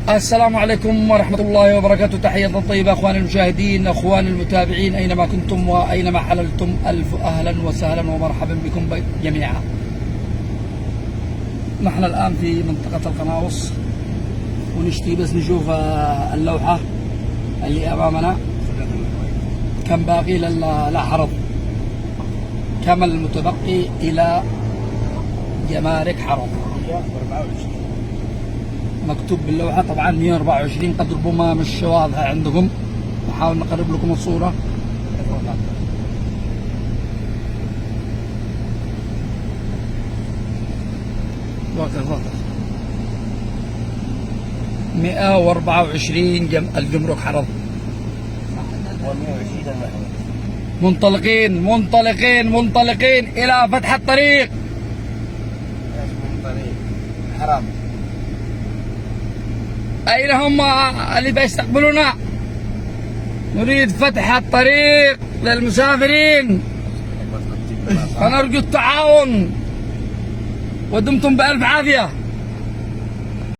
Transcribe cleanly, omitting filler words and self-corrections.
السلام عليكم ورحمة الله وبركاته. تحية طيبة أخواني المشاهدين، أخواني المتابعين أينما كنتم وأينما حللتم، ألف أهلا وسهلا ومرحبا بكم جميعا. نحن الآن في منطقة القناوص ونشتي بس نشوف اللوحة اللي أمامنا كم باقي للعرض، كم المتبقي إلى جمارك حرب. مكتوب باللوحة طبعا 124، قد ربما مش واضحة عندكم، نحاول نقرب لكم الصورة. واضح 124 الجمرك حرب. منطلقين منطلقين منطلقين إلى فتح الطريق. حرام. أين هم اللي بيستقبلونا؟ نريد فتح الطريق للمسافرين، فنرجو التعاون ودمتم بألف عافية.